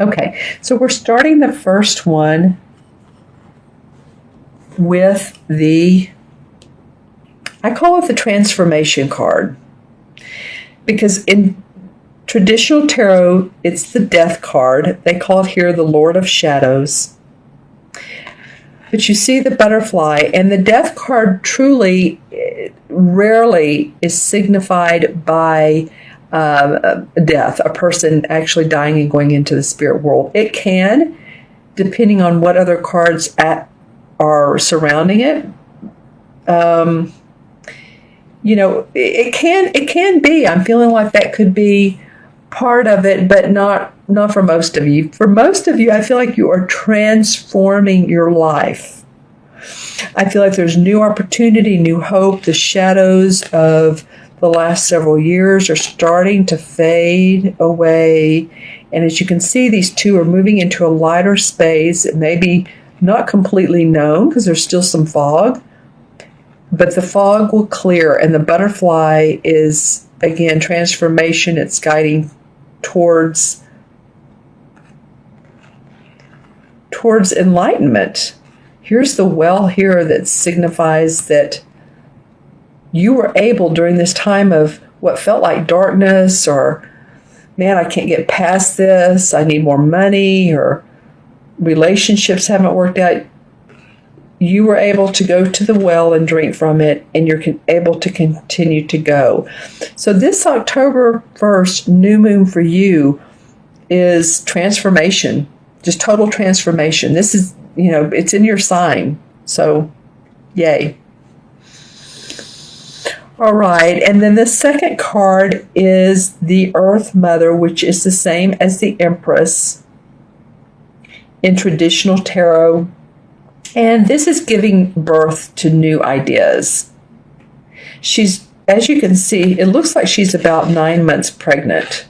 Okay, so we're starting the first one with I call it the transformation card. Because in traditional tarot, it's the death card. They call it here the Lord of Shadows. But you see the butterfly, and the death card truly rarely is signified by death, a person actually dying and going into the spirit world. It can, depending on what other cards are surrounding it. It can be. I'm feeling like that could be part of it, but not for most of you. For most of you, I feel like you are transforming your life. I feel like there's new opportunity, new hope. The shadows of the last several years are starting to fade away. And as you can see, these two are moving into a lighter space. It may be not completely known because there's still some fog, but the fog will clear, and the butterfly is, again, transformation. It's guiding towards enlightenment. Here's the well here that signifies that you were able during this time of what felt like darkness, or, man, I can't get past this, I need more money, or relationships haven't worked out. You were able to go to the well and drink from it, and you're able to continue to go. So this October 1st new moon for you is transformation, just total transformation. This is, it's in your sign. So, yay. All right, and then the second card is the Earth Mother, which is the same as the Empress in traditional tarot. And this is giving birth to new ideas. She's, as you can see, it looks like she's about 9 months pregnant.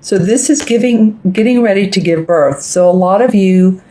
So this is getting ready to give birth. So a lot of you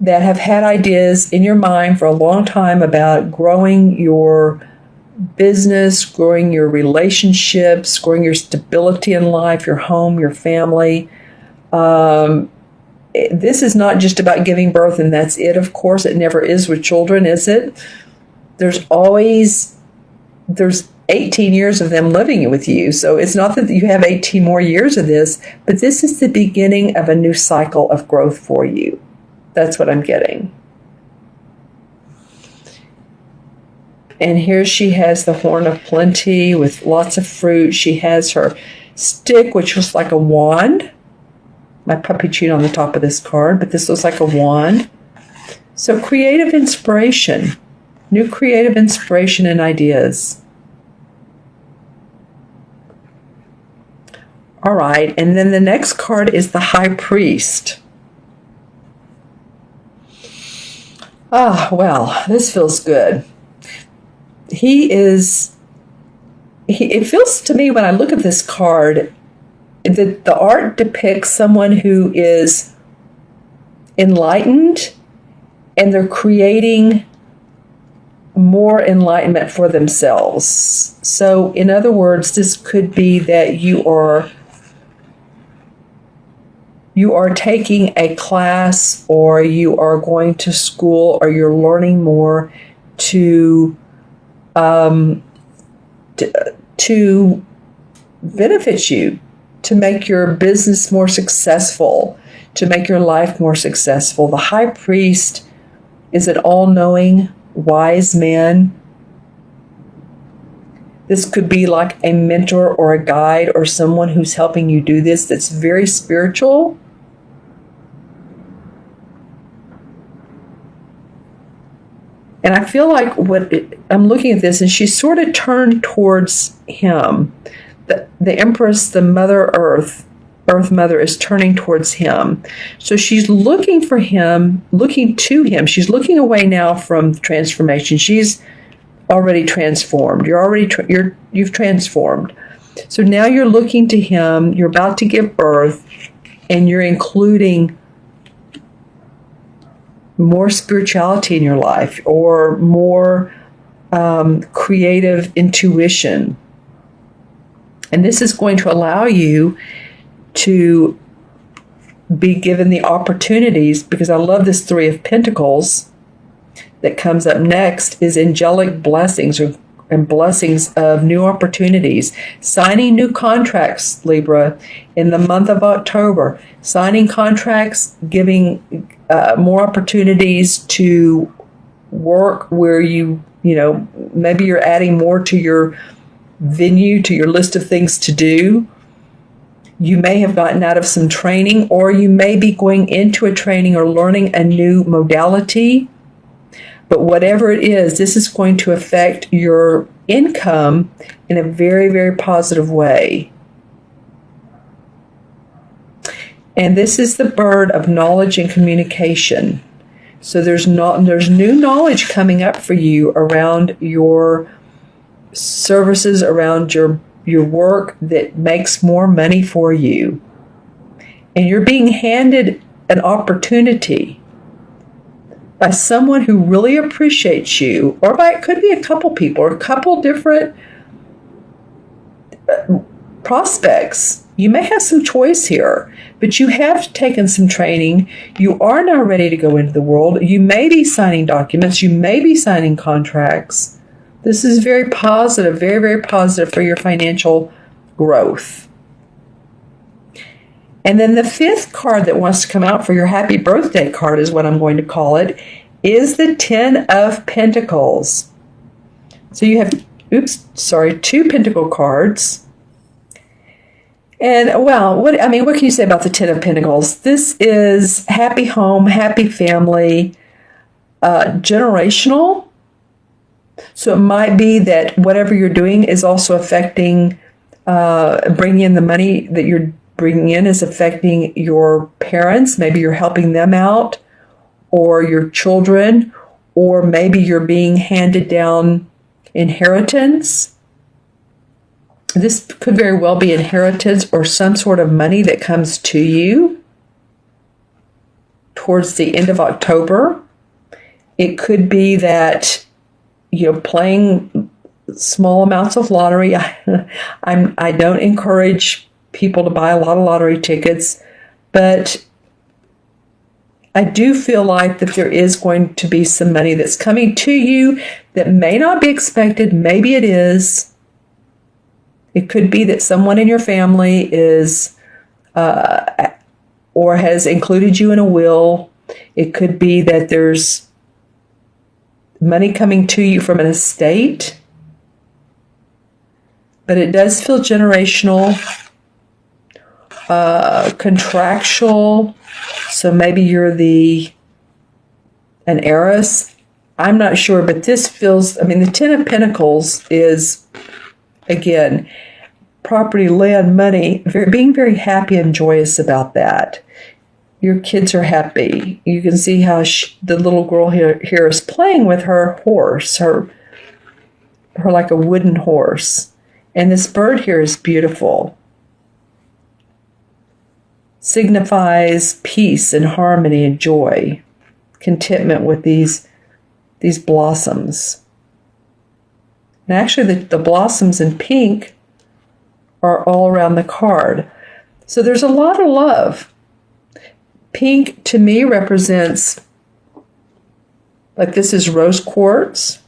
that have had ideas in your mind for a long time about growing your business, growing your relationships, growing your stability in life, your home, your family. This is not just about giving birth and that's it, of course. It never is with children, is it? There's 18 years of them living with you. So it's not that you have 18 more years of this, but this is the beginning of a new cycle of growth for you. That's what I'm getting. And here she has the horn of plenty with lots of fruit. She has her stick, which looks like a wand. My puppy chewed on the top of this card, but this looks like a wand. So creative inspiration, new creative inspiration and ideas. All right, and then the next card is the High Priest. Ah, well, this feels good. It feels to me when I look at this card that the art depicts someone who is enlightened and they're creating more enlightenment for themselves. So in other words, this could be that you are taking a class, or you are going to school, or you're learning more to benefit you, to make your business more successful, to make your life more successful. The High Priest is an all-knowing, wise man. This could be like a mentor or a guide or someone who's helping you do this that's very spiritual. And I feel like I'm looking at this, and she's sort of turned towards him. The Empress, the Mother Earth Mother, is turning towards him. So she's looking for him, looking to him. She's looking away now from transformation. She's already transformed. You've transformed. So now you're looking to him. You're about to give birth, and you're including more spirituality in your life, or more creative intuition. And this is going to allow you to be given the opportunities, because I love this Three of Pentacles that comes up next, is angelic blessings and blessings of new opportunities. Signing new contracts, Libra, in the month of October. Signing contracts, giving more opportunities to work where maybe you're adding more to your venue, to your list of things to do. You may have gotten out of some training, or you may be going into a training or learning a new modality. But whatever it is, this is going to affect your income in a very, very positive way. And this is the bird of knowledge and communication. So there's new knowledge coming up for you around your services, around your work that makes more money for you. And you're being handed an opportunity by someone who really appreciates you, or it could be a couple people, or a couple different prospects. You may have some choice here, but you have taken some training. You are now ready to go into the world. You may be signing documents. You may be signing contracts. This is very positive, very, very positive for your financial growth. And then the fifth card that wants to come out for your happy birthday card, is what I'm going to call it, is the Ten of Pentacles. So you have, two Pentacle cards. And, well, what can you say about the Ten of Pentacles? This is happy home, happy family, generational. So it might be that whatever you're doing is also affecting, bringing in the money that you're bringing in is affecting your parents. Maybe you're helping them out, or your children, or maybe you're being handed down inheritance. This could very well be inheritance or some sort of money that comes to you towards the end of October. It could be that playing small amounts of lottery. I don't encourage people to buy a lot of lottery tickets, but I do feel like that there is going to be some money that's coming to you that may not be expected. Maybe it is. It could be that someone in your family is or has included you in a will. It could be that there's money coming to you from an estate, but it does feel generational, contractual. So maybe you're an heiress. I'm not sure, but this feels, the Ten of Pentacles is, again, property, land, money, being very happy and joyous about that. Your kids are happy. You can see how the little girl here is playing with her horse, her like a wooden horse. And this bird here is beautiful. Signifies peace and harmony and joy, contentment with these blossoms. And actually the blossoms in pink are all around the card. So there's a lot of love. Pink to me represents, like, this is rose quartz.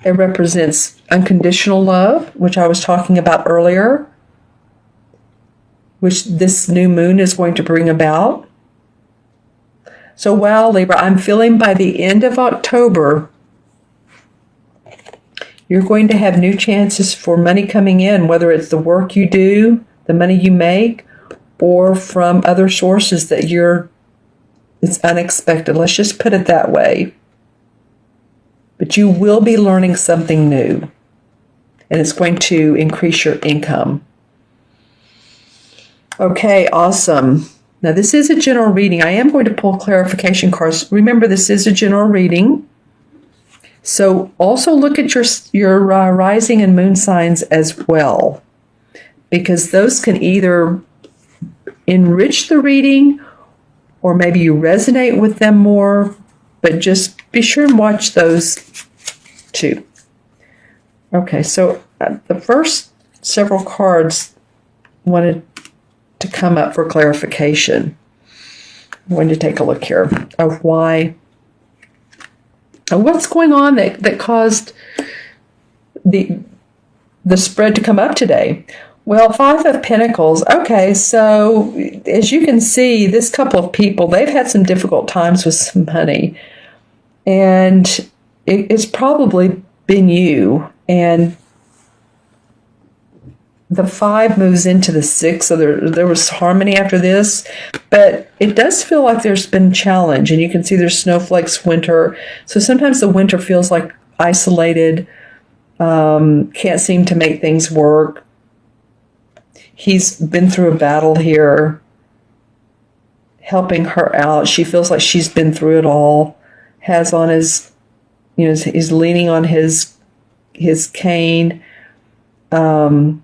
It represents unconditional love, which I was talking about earlier, which this new moon is going to bring about. So, wow, Libra, I'm feeling by the end of October, you're going to have new chances for money coming in, whether it's the work you do, the money you make, or from other sources that it's unexpected. Let's just put it that way. But you will be learning something new, and it's going to increase your income. Okay, awesome. Now, this is a general reading. I am going to pull clarification cards. Remember, this is a general reading. So also look at your rising and moon signs as well, because those can either enrich the reading, or maybe you resonate with them more, but just be sure and watch those too. Okay, so the first several cards wanted to come up for clarification. I'm going to take a look here of why, what's going on that caused the spread to come up today. Well, Five of Pentacles. Okay, so as you can see, this couple of people, they've had some difficult times with some money. And it's probably been you. And the 5 moves into the 6, so there was harmony after this. But it does feel like there's been challenge. And you can see there's snowflakes, winter. So sometimes the winter feels like isolated, can't seem to make things work. He's been through a battle here, helping her out. She feels like she's been through it all. Has on his, he's leaning on his cane. But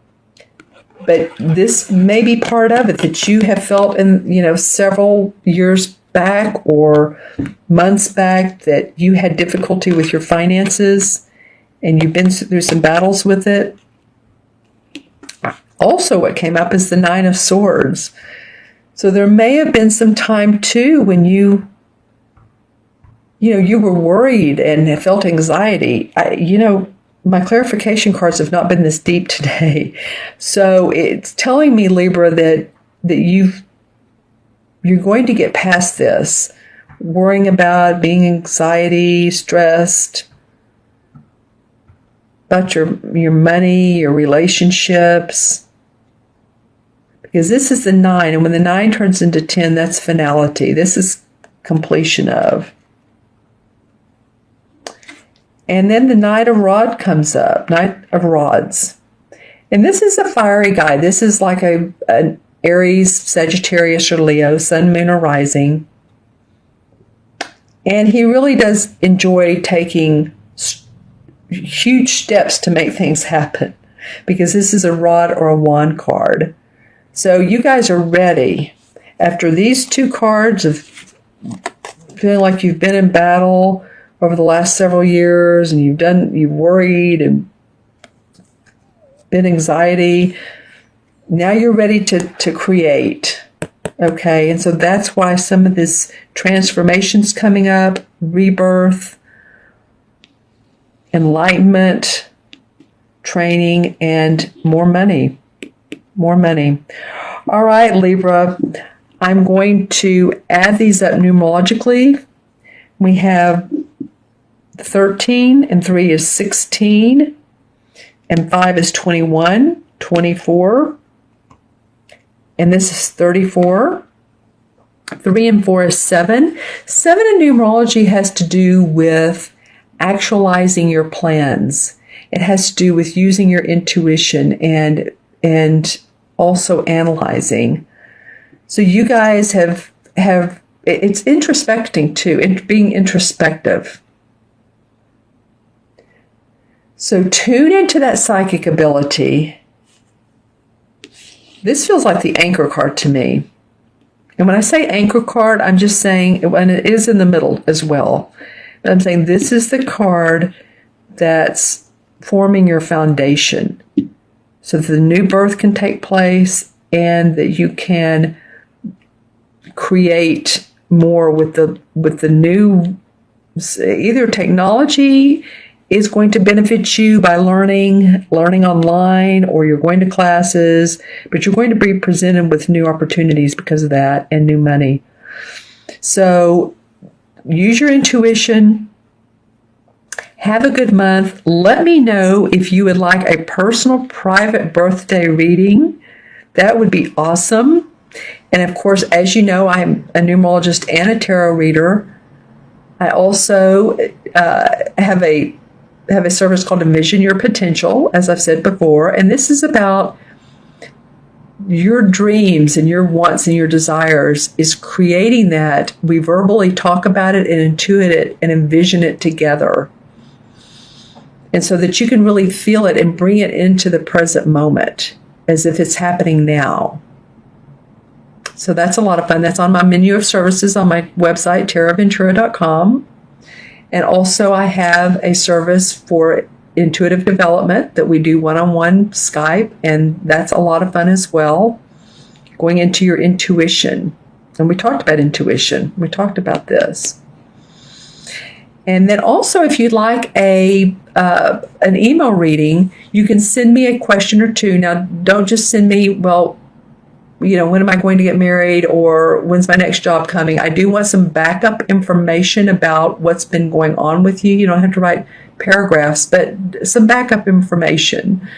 this may be part of it that you have felt in, several years back or months back that you had difficulty with your finances and you've been through some battles with it. Also, what came up is the 9 of Swords. So there may have been some time, too, when you were worried and felt anxiety. My clarification cards have not been this deep today. So it's telling me, Libra, that you're going to get past this, worrying about being anxiety, stressed, about your money, your relationships. Because this is the 9, and when the 9 turns into 10, that's finality. This is completion of. And then the Knight of Rods comes up, Knight of Rods. And this is a fiery guy. This is like an Aries, Sagittarius, or Leo, Sun, Moon, or Rising. And he really does enjoy taking huge steps to make things happen, because this is a rod or a wand card. So you guys are ready. After these 2 cards of feeling like you've been in battle over the last several years and you've worried and been anxiety, now you're ready to create. Okay, and so that's why some of this transformation's coming up, rebirth, enlightenment, training, and more money. More money. All right, Libra, I'm going to add these up numerologically. We have 13, and 3 is 16, and 5 is 21, 24, and this is 34. 3 and 4 is 7. 7 in numerology has to do with actualizing your plans. It has to do with using your intuition and also analyzing. So you guys have it's introspecting too, and being introspective. So tune into that psychic ability. This feels like the anchor card to me. And when I say anchor card, I'm just saying, and it is in the middle as well, but I'm saying this is the card that's forming your foundation so that the new birth can take place and that you can create more with the new, either technology is going to benefit you by learning online, or you're going to classes, but you're going to be presented with new opportunities because of that and new money. So use your intuition. Have a good month. Let me know if you would like a personal private birthday reading. That would be awesome. And of course, as you know, I'm a numerologist and a tarot reader. I also have a service called Envision Your Potential, as I've said before. And this is about your dreams and your wants and your desires, is creating that. We verbally talk about it and intuit it and envision it together. And so that you can really feel it and bring it into the present moment as if it's happening now. So that's a lot of fun. That's on my menu of services on my website, taraventura.com. And also I have a service for intuitive development that we do one-on-one Skype, and that's a lot of fun as well. going into your intuition. And we talked about intuition. We talked about this. And then also, if you'd like an email reading, you can send me a question or two. Now, don't just send me, well, when am I going to get married, or when's my next job coming? I do want some backup information about what's been going on with you. You don't have to write paragraphs, but some backup information.